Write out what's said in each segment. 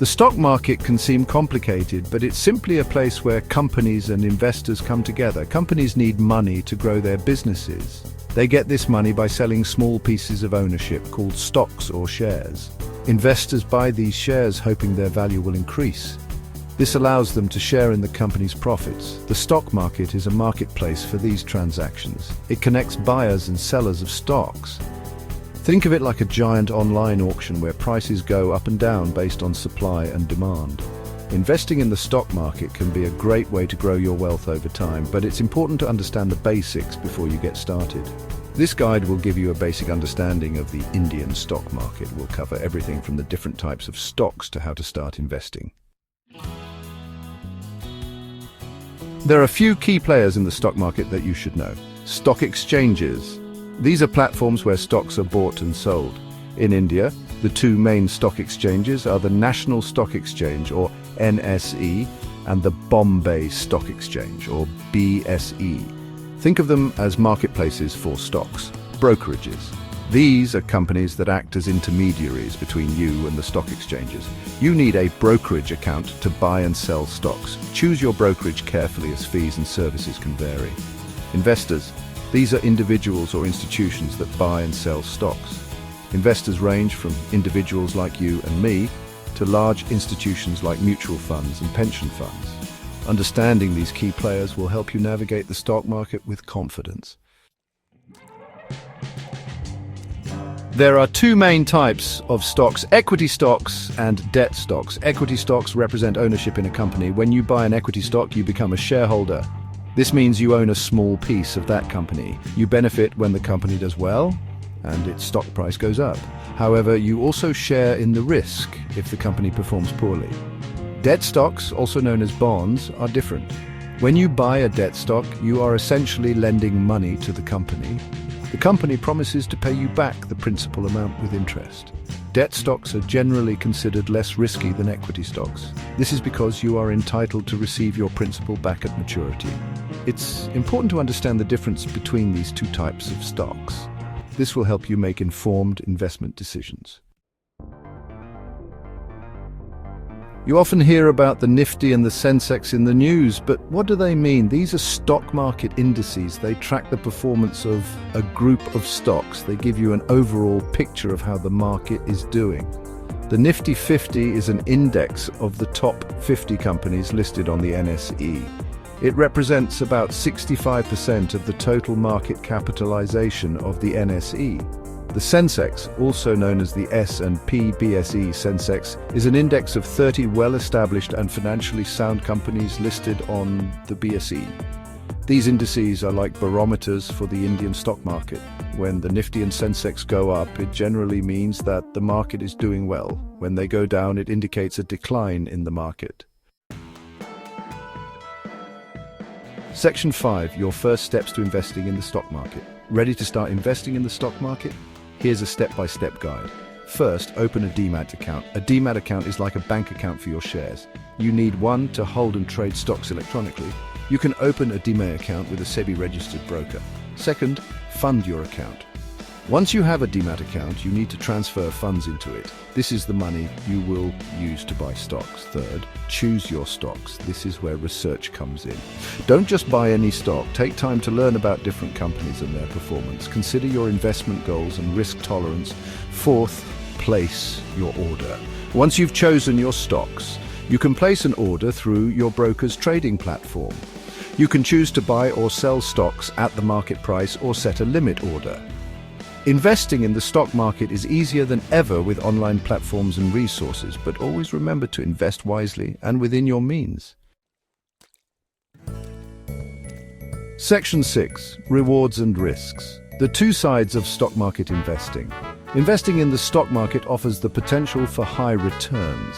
The stock market can seem complicated, but it's simply a place where companies and investors come together. Companies need money to grow their businesses. They get this money by selling small pieces of ownership called stocks or shares. Investors buy these shares hoping their value will increase. This allows them to share in the company's profits. The stock market is a marketplace for these transactions. It connects buyers and sellers of stocks. Think of it like a giant online auction where prices go up and down based on supply and demand. Investing in the stock market can be a great way to grow your wealth over time, but it's important to understand the basics before you get started. This guide will give you a basic understanding of the Indian stock market. We'll cover everything from the different types of stocks to how to start investing. There are a few key players in the stock market that you should know. Stock exchanges. These are platforms where stocks are bought and sold. In India, the two main stock exchanges are the National Stock Exchange, or NSE, and the Bombay Stock Exchange, or BSE. Think of them as marketplaces for stocks, brokerages. These are companies that act as intermediaries between you and the stock exchanges. You need a brokerage account to buy and sell stocks. Choose your brokerage carefully as fees and services can vary. Investors. These are individuals or institutions that buy and sell stocks. Investors range from individuals like you and me to large institutions like mutual funds and pension funds. Understanding these key players will help you navigate the stock market with confidence. There are two main types of stocks: equity stocks and debt stocks. Equity stocks represent ownership in a company. When you buy an equity stock, you become a shareholder. This means you own a small piece of that company. You benefit when the company does well and its stock price goes up. However, you also share in the risk if the company performs poorly. Debt stocks, also known as bonds, are different. When you buy a debt stock, you are essentially lending money to the company. The company promises to pay you back the principal amount with interest. Debt stocks are generally considered less risky than equity stocks. This is because you are entitled to receive your principal back at maturity. It's important to understand the difference between these two types of stocks. This will help you make informed investment decisions. You often hear about the Nifty and the Sensex in the news, but what do they mean? These are stock market indices. They track the performance of a group of stocks. They give you an overall picture of how the market is doing. The Nifty 50 is an index of the top 50 companies listed on the NSE. It represents about 65% of the total market capitalization of the NSE. The Sensex, also known as the S&P BSE Sensex, is an index of 30 well-established and financially sound companies listed on the BSE. These indices are like barometers for the Indian stock market. When the Nifty and Sensex go up, it generally means that the market is doing well. When they go down, it indicates a decline in the market. Section 5. Your first steps to investing in the stock market. Ready to start investing in the stock market? Here's a step-by-step guide. First, open a DMAT account. A DMAT account is like a bank account for your shares. You need one to hold and trade stocks electronically. You can open a DMAT account with a SEBI-registered broker. Second, fund your account. Once you have a DMAT account, you need to transfer funds into it. This is the money you will use to buy stocks. Third, choose your stocks. This is where research comes in. Don't just buy any stock. Take time to learn about different companies and their performance. Consider your investment goals and risk tolerance. Fourth, place your order. Once you've chosen your stocks, you can place an order through your broker's trading platform. You can choose to buy or sell stocks at the market price or set a limit order. Investing in the stock market is easier than ever with online platforms and resources, but always remember to invest wisely and within your means. Section 6. Rewards and risks. The two sides of stock market investing. Investing in the stock market offers the potential for high returns.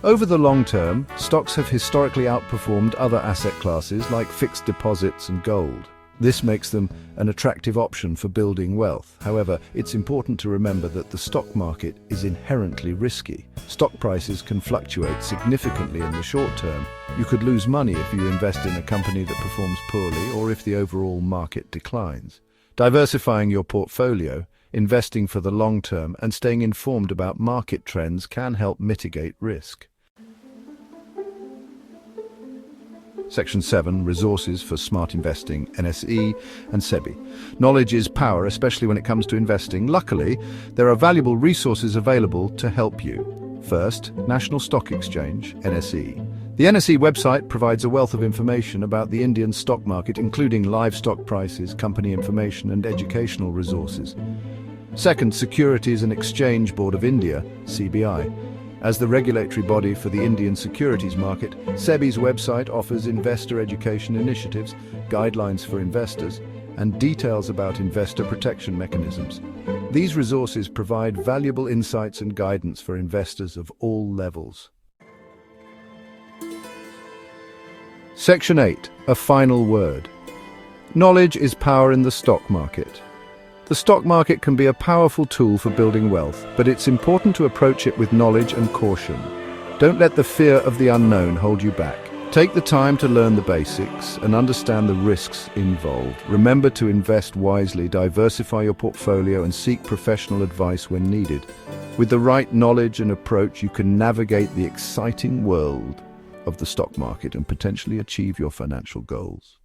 Over the long term, stocks have historically outperformed other asset classes like fixed deposits and gold. This makes them an attractive option for building wealth. However, it's important to remember that the stock market is inherently risky. Stock prices can fluctuate significantly in the short term. You could lose money if you invest in a company that performs poorly or if the overall market declines. Diversifying your portfolio Investing for the long term and staying informed about market trends can help mitigate risk. Section 7. Resources for Smart Investing, NSE and SEBI. Knowledge is power, especially when it comes to investing. Luckily, there are valuable resources available to help you. First, National Stock Exchange, NSE. The NSE website provides a wealth of information about the Indian stock market, including live stock prices, company information, and educational resources. Second, Securities and Exchange Board of India, CBI. As the regulatory body for the Indian securities market, SEBI's website offers investor education initiatives, guidelines for investors, and details about investor protection mechanisms. These resources provide valuable insights and guidance for investors of all levels. Section 8. A final word. Knowledge is power in the stock market. The stock market can be a powerful tool for building wealth, but it's important to approach it with knowledge and caution. Don't let the fear of the unknown hold you back. Take the time to learn the basics and understand the risks involved. Remember to invest wisely, diversify your portfolio, and seek professional advice when needed. With the right knowledge and approach, you can navigate the exciting world of the stock market and potentially achieve your financial goals.